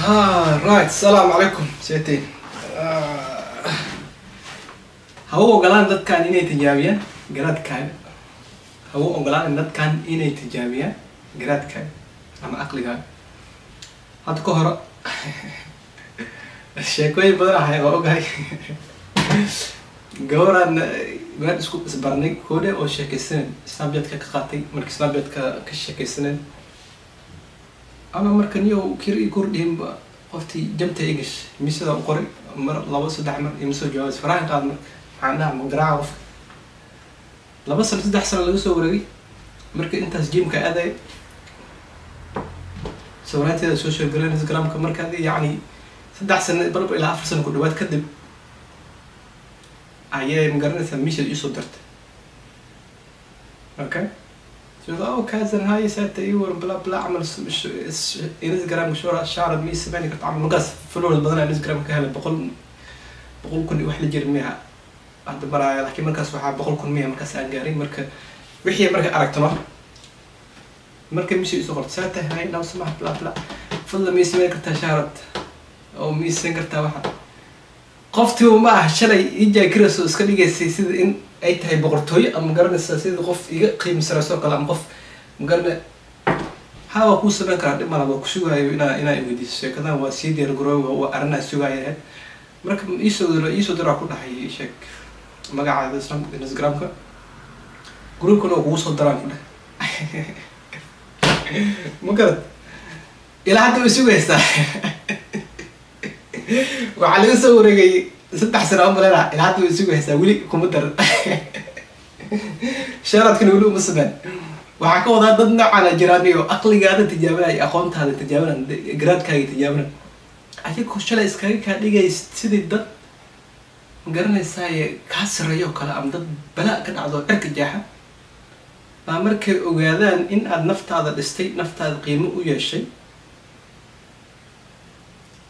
رايت السلام عليكم سيتين هو قلان دad kan inay tijaabiyaan garaadkaaga hawo ogolaan dad kan inay tijaabiyaan garaadkaaga ama aqligaaga hadda ka hor sheekooyin badan ahay oo ogahay gawran gaar isku isbarnay koode oo sheekaysan Snapchat ka qaatay markii Snapchat ka sheekaysan أنا مركنيو كيري كوردين قفتي جمت إيجش مثل القري مر لبس دحمر يمسو جواز فراين قاد مرك عنا مقرع وف لبس الدحسن اللي يسوي ورقي مرك أنت سجيم كأذى سويت هذا سوشيال جرام إنستغرام كمرك هذه يعني الدحسن برب إلى 10 سنة كل وقت كذب أيه مقرنة مش يسوي درت أوكي شو كازن هاي ساتي بلا بلا عمل انستغرام مشهور شعر مي سباني كنت عامل مقاس فلوس بدنا انستغرام كهلا بقول كل واحد جرميها عند برايا لكن مركز waxa بقول كل 100 مركز aan gaarin marka wixii marka aragtano marka misi isu qorto saatay hay law samax bla bla fadla mi sameey karta shaarad oo mi sameey karta waxa qoftii uma ah shalay ijaa kiraso iska dhigaysay sida in ay tahay boqortooyo ama garanaysa sida qof iga qiimsara soo kala qof garna hawa ku sameyn kara dhib malaba ku sugayo ina weydiiso sheekadan waa sii diyaar garoow oo arna sugayo marka iisoo diro ku dhaxay sheek magacaada Instagram-ka groupkana ugu soo daraan ku dhaxay magarad ila hadda sugaysa waxa laga soo wareegay 3 sano malena ila hadda sugaysa wali kuma dar shaaradkan wali uma sameyn waxa ka wada dad noocan jiraaniyo aqligaada tijaabanay aqoontaada tijaabanan garaadkaaga tijaabanan ayagoo shalay iskaga ka dhigay sidii dad garanaysaa ka sareeyo kala am dad bala ka dhacdo cirka jaaxa baa markay ogaadaan in aad naftaada dhistay naftaada qiimo u yeeshay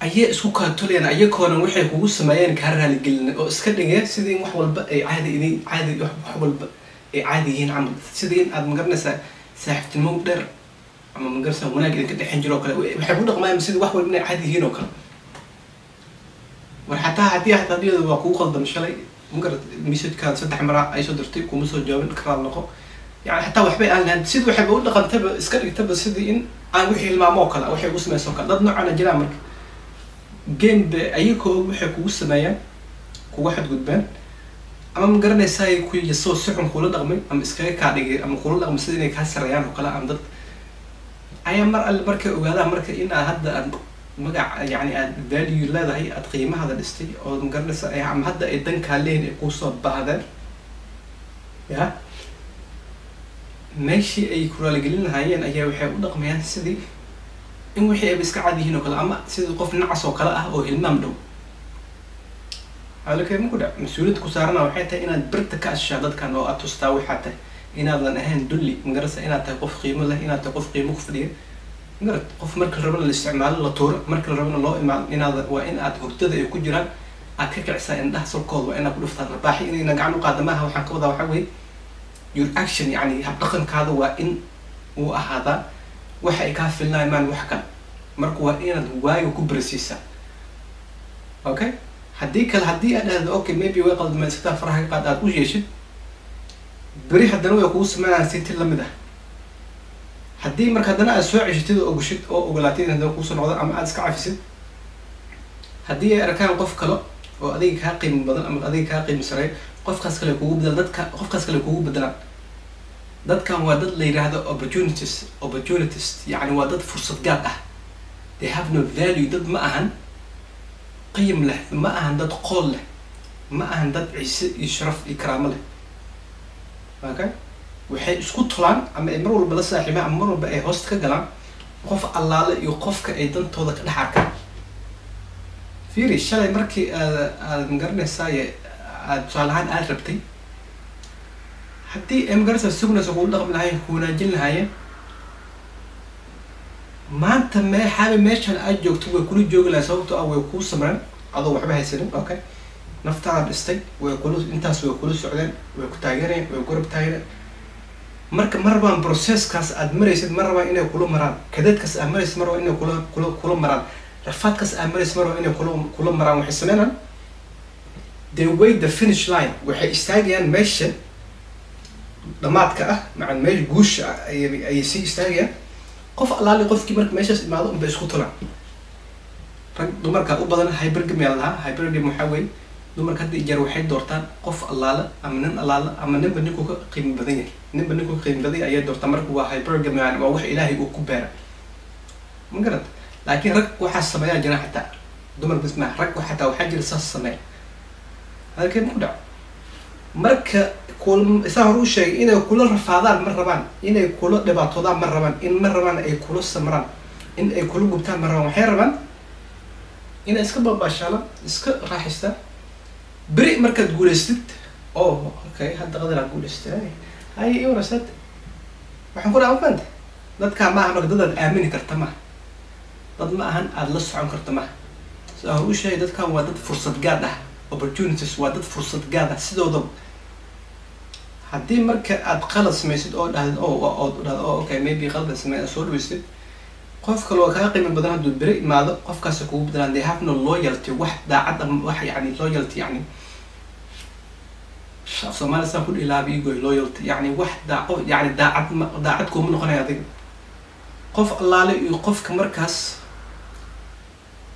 ayay isku kaatolayaan ayagoona waxay kugu sameeyeen ka raali gelin oo iska dhigay sidii wax walba ay caadi wax walba ay caadiyiin amal sidii aad magaranaysaa saaxiibtinimo dheer ama magarsan wanaag idinka dhaxin jiro kale waxay ku dhaqmayaan sidii wax walba ay caadiyiin oo kale war hataa hadii waa ku qaldan shalay magarad message-ka 3 mar ay soo dirtay kuma soo jawaabin karaal noqo يعني حتى وحبي أنا سيد وحبي أقول لك أنت إسكال كتب سيد إن أنا وحي المعمو كلا وحي وسمع سوكا ضدنا على جرامك جيم بأيكو وحي وسمعيا كو واحد قدبان أما مقرن ساي كوي يسوع سحن كولا دغمي أم إسكال كادي أم كولا دغمي سيد إنك هسر ريان وكلا أم ضد أيام مرة المركة وهذا مركة إن هذا مقع يعني value لا ده هي أتقيمة هذا الاستي أو مقرن ساي عم هذا إدن كالين يقصد بعدا يا ماشي أي كرة لجلنا هاي أنا أجا وحي ودق مياه سدي إن وحي بس كعادي هنا كلا أما سدي قف نعص وكلا أو المام دو على كده مقولة مسؤولية كسرنا وحياتها إن برت كأس شهادات كانوا أتستوي حتى إن هذا نهين دلي مجرد إن تقف قيمة له إن تقف قيمة خفضية مجرد قف مركل ربنا الاستعمال لطور مركل ربنا الله إن هذا وإن أتقتدى يكون جيران أكيد عسى إن ده سرقة وإن أقول فترة رباحي إن نجعله قادمها وحنكوضها وحوي your action يعني هبقن كذا وإن وهذا وحي كافل نايمان وحكا مركو وإن واي وكبرسيسا أوكي هديك أنا أوكي maybe ويقل ما سكتا فرح قاد أقول يشد بري حدنا ويقوس ما سيت اللمدة هدي مرك حدنا أسوأ عشتي أو جشت أو قلاتين هذا قوس العذر أم أدسك عفسد هدي أركان قف كلا وأديك هاقي من بدن أم أديك هاقي مسرعي قف خاص كله كوب بدل قف خاص كله كوب بدل دad كان وادد اللي يراهد opportunities يعني وادد فرصة جابة they have no value دad ما أهن قيم له ما أهن دad قول له ما أهن دad يشرف إكرام له أوكي وحي اسكت طلعن أما إمروا البلاسة حما إمروا بقى هوست كجلام قف الله لا يقف كأيدن توضك الحركة فيري الشلة مركي مقرن ساي صالحان أربتي حتى إمجرس السجن سقول لهم الهاي هنا جل هاي ما أنت ما حابب ماشي الأجوك تبغى كل جوج لا صوته أو يكون سمران هذا وحبه يصير أوكي نفتح الاستيك ويقولوا أنت سوي كل سعودين ويكتاجرين ويقرب تاجر مرة بروسيس كاس أدمريس مرة إنه كله مران كذا كاس أدمريس مرة إنه كله مران rafaad kas amaris maro inay kula maraan waxay sameynaan they wait the finish line waxay istaagayaan meesha dhamaadka ah macaan meesha guusha ay sii istaagayaan qof allaali qofkii marka meeshaas imaado unbay isku tulaan rag dumarka u badan hypergamy lahaa hypergamy waxaa weeye dumarka hadda jeer waxay doortaan qof allaala ama nin allaala ama ninba ninkuu ka qiimo badan yahay ninba ninkuu qiimo badan yahay ayay doortaan marka waa hypergamy yani waa wax ilaahay uu ku beera ma garad laakiin rag waxaa sameeyaa jira xataa dumar bas ma rag xataa waxaa jira saas sameeya halkeen ku dhac marka isaa hor u sheegay inay kula rafaadaan ma rabaan inay kula dhibaatoodaan ma rabaan in ma rabaan ay kula samraan in ay kula gubtaan ma rabaan waxay rabaan inay iska baabashalaan iska raaxaystaan beri markaad guulaystid oh okay hadda qadar guulaystay hay iyo rasad waxaan ku dhaafan fanta dadka ma aha marka dad aamini karta ma dad ma ahan aad la socon karta ma saa hor u sheegay dadkan waa dad fursad gaad ah opportunities waa dad fursad gaad ah sidooda haddii marka aad qalad samaysid oo dhahdo oh okay maybe qalad sameeyay soo dhawaysid qof kale oo ka qiimo badan hadduu beri imaado qofkaas kugu bedelaan they have no loyalty wax daacad ama wax yani loyalty yani Soomaali saa ku dhilaabi igo loyalty yani wax daacad kuma noqonaya adiga qof allaale iyo qofka markaas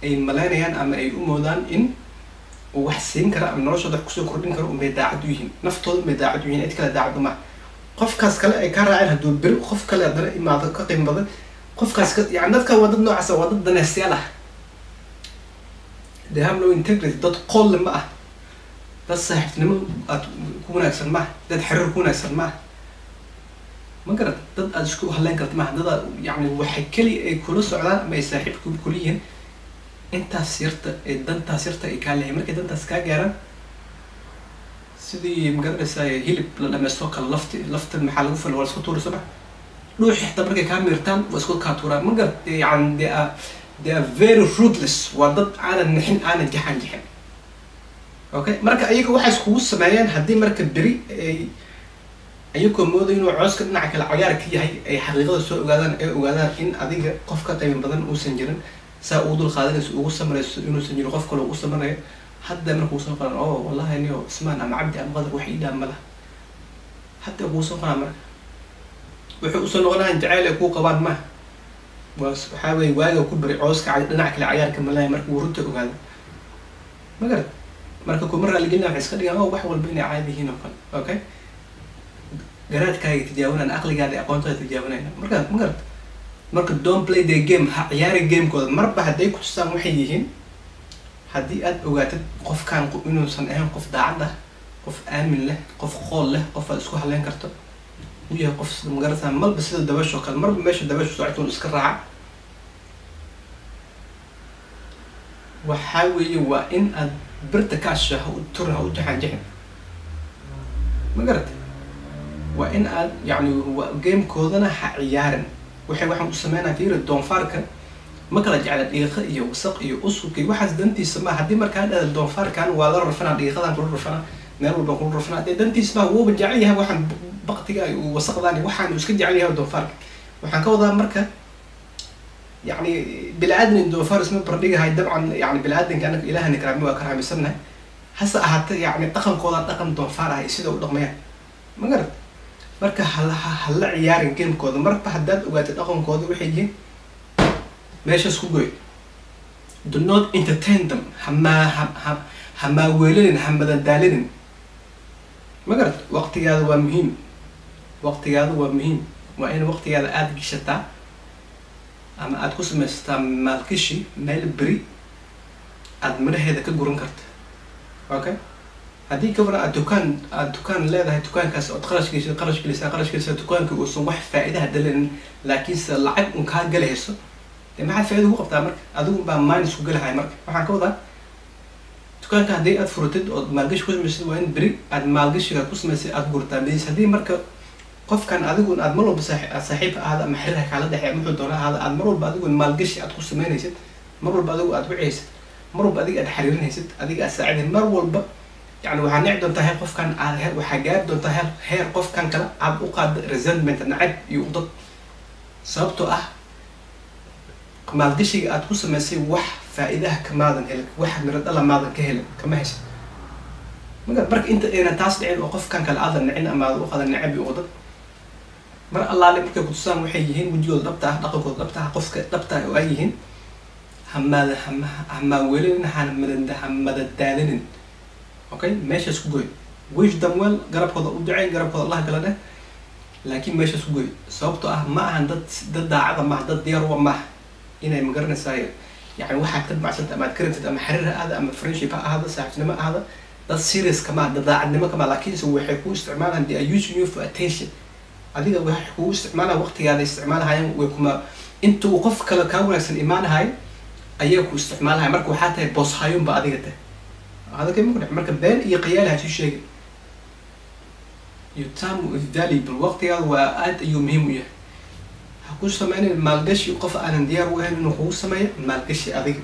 ay malaynayaan ama ay u moodaan in uu wax siin kara ama noloshooda kusoo kordhin karo unbay daacad u yihiin naftooda unbay daacad u yihiin cid kale daacad uma qofkaas kale ay ka raaceen hadduu beri qof kale haddana imaado ka qiimo badan qofkaas yani dadka waa dad noocaas waa dad danaystayaal ah they have no integrity dad qolle ma ah dad saaxiibtinimo aad ku wanaagsan ma dad xiriir ku wanaagsan ma ma garad dad aad isku haleyn karta ma dad yani waxay kali ay kula socdaan ama ay saaxiib ku leeyihiin intaas yarta ee dantaas yarta ay ka leeyahay markay dantaas ka gaaraan sidii magaranaysaa hilib la dhamaysto kala lafta maxaa lagu fal wala isku tuurayso ma dhuuxi xitaa markay kaa miirtaan waa isku kaa tuuraan ma garad yani they are very ruthless waa dad aanan nixin aanan jaxan okay marka ayaga waxay iskugu sameeyaan haddii marka beri ayagoo moodo inuu cooska dhinaca kale cagaar ka yahay ay xaqiiqada soo ogaadaan in adiga qof ka qiimo badan uusan jirin saa uu dul qaadanayso ugu samarayso inuusan jirin qof kale ugu samarayo hadda markuu soo qaran oh wallahi niyo ismaan ama cabdi ama qadar wax ii dhaam malaha hadda kuu soo qaran marka wuxuu usoo noqonayaan jacayl ay kuu qabaan ma waxaa weeye waaga ku bari cooska dhinaca kale cagaarka malaya marka uu runta ogaado ma garad marka kuma raaligelina waxay iska dhigaan oh wax walba inay caadi yihiin oo kale okay garaadkaaga tijaabanayaan aqligaada aqoontaada tijaabanayaan marka ma garad marka don't play the game ha ciyaari gamekooda marba hadday ku tusaan waxay yihiin haddii aad ogaatid qofkaan inuusan ahayn qof daacad ah qof aamin leh qof qool leh qof aad isku haleyn karto u yahay qof magarata malba sida dabashoo kale marba meesha dabashu socotun iska raaca waxaa weeye waa in aad birta kaasha ha u turin ha u jaxanjaxin ma garata waa in aad yani gamekoodana ha ciyaarin waxaan u sameynaa fiiri doonfaarka ma kala jecla dhiiqa iyo wasaq iyo usuk iyo waxaas dantiisa ma haddii markaa dhada doonfaarkan waa la rafanaa dhiiqadan kula rafanaa meel walba kula rafanaa dee dantiisa ma wuuba jecel yahay waxaan baktiga wasaqdan waxaan iska jecel yahay doonfaarka waxaan ka wadaa marka يعني بالعادن الدوفار اسمه برديجة هاي طبعا يعني بالعادن كأنك إله نكرامي وكرامي سنة هسا حتى يعني طقم قولا طقم دوفار هاي سيدا ودقمية ما قرد مركا هلا عيارين كلمة كودا مركا حداد وقت طقم كودا وحيجي ماشي سكوجوي do not entertain them هما ويلين هم بدن دالين ما قرد وقتي هذا هو مهم وقتي هذا هو مهم وإن وقتي هذا آد شتا ama aad ku samaystaa maalgashi meel beri aad maraheeda ka guran karta okay haddii kabara aad dukaan leedahay dukaankaas ood qarash gelisa dukaanka uusan wax faa'iidaha dalin laakiinse lacag un kaa galayso dee maxaad faa'iida ugu qabtaa marka adigu baa minus ku galahay marka waxaan ka wadaa dukaanka haddii aad furatid ood maalgashi ku samaysid waa in beri aad maalgashiga ku samaysay aad gurtaa bis haddii marka qofkan adigu aad mar walba saaxiib ahaada ama xiriir kala dhaxay muxuu doonaa ahaada aad mar walba adigu maalgashi aad ku sameynaysid mar walba adigu aad wicaysid mar walba adiga aad xiriirinaysid adiga aad saacidin mar walba yani waxaa nici doontaa heer qofkan aad waxaa gaari doontaa heer qofkan kale aad u qaado resentment nacab iyo udad sababtoo ah maalgashiga aad ku samaysay wax faa'iidaha kamaadan helin wax miro dhala maadan ka helin kama heshay marka inta ayna taas dhicin oo qofkan kale aadan nicin ama aad u qadan necbi oo dad mar allaale markay ku tusaan waxay yihiin wejigooda dhabta ah dhaqankooda dhabta ah qofka dhabta ah oo ay yihiin hama welin hamada daadinin okay meeshaas ku goy wish them well garabkooda u ducay garabkooda Allah gala dheh laakiin meeshaas ku goy sababtoo ah ma ahan dad daacada ma dad diyaar u ma inay magaranaysaa yani waxaad ka bacsanta ama karantid ama xiriir aad ama friendship aad saaxiibnimo aad dad serious kama dad daacadnimo kama laakiin waxay ku isticmaalaan they are using you for attention adiga waxay ku isticmaalaan waqtigaada isticmaalahayaan way kuma intuu qof kale ka wanaagsan imaanahay ayaa ku isticmaalahay marka waxaa tahay boss hayun ba adiga tahay هذا كم يقول مركب بين يقيالها شو شيء يتم الذلك بالوقت هذا وأنت يومهم وياه هكوش سمعني مالقش يقف أنا ندير وين إنه هو سماية مالقش أذيك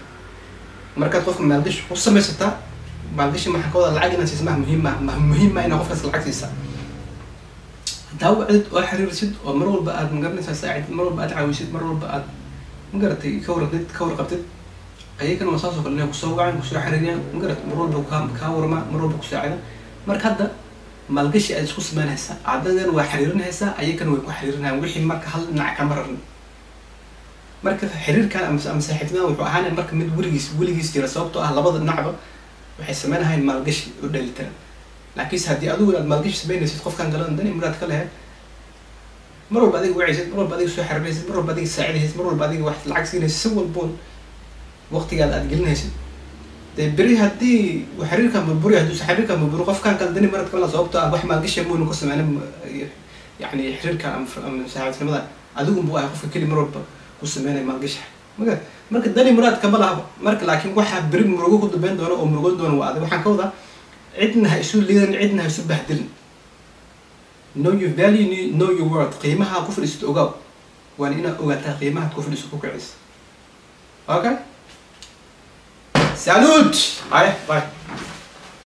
مركب قف مالقش هو سماية ستا مالقش ما حكوا العجلة ناس اسمها مهمة إنه قف العكس يسا داو عدد وحرير سد ومرور بقى مقرن ساعد مرور بقى تعاويسد مرور بقى مقرن كور قبتد أي كان مسافة كلنا كسوقعا كسوق حريريا مقرد مرور بكام كاورما مرور بكساعدة مرك هذا ما لقيش أسكوس من هسا عددا وحريرين هسا أي كانوا يكون حريرين وحي مرك هل نعك مررن مرك حرير كان مساحتنا وحنا مرك مد وليجيس ترى صوبته أهل بعض النعبة وحس منها هاي ما لقيش ودلتنا لكن هذه أدور ما لقيش سبين نسيت خوف كان قالوا دني مرات كلها مرور بعدين وعيزت مرور بعدين سوي حريرين مرور بعدين ساعد مرور بعدين واحد العكس يسوي البون وقتي قال أتقلنا هسه بري هدي وحرير كان ببوري هدوس حرير كان ببوري قف كان دني مرات كلا صوبته أبوح ما لقيش يبون نقسم يعني حرير كان مساعد في ماذا أدوم بوا قف كل مرة قسم ما لقيش مرك دني مرات كملها مرك لكن واحد بري مرجو كده بين دونه أو مرجو دونه وعده وحن كوضع عدنا هيسول لينا عدنا هيسول بهدلن know your value know your worth قيمها كفر استوجاب وأنا هنا أوجتها قيمها كفر استوجاب كويس okay Salut! Allez, bye.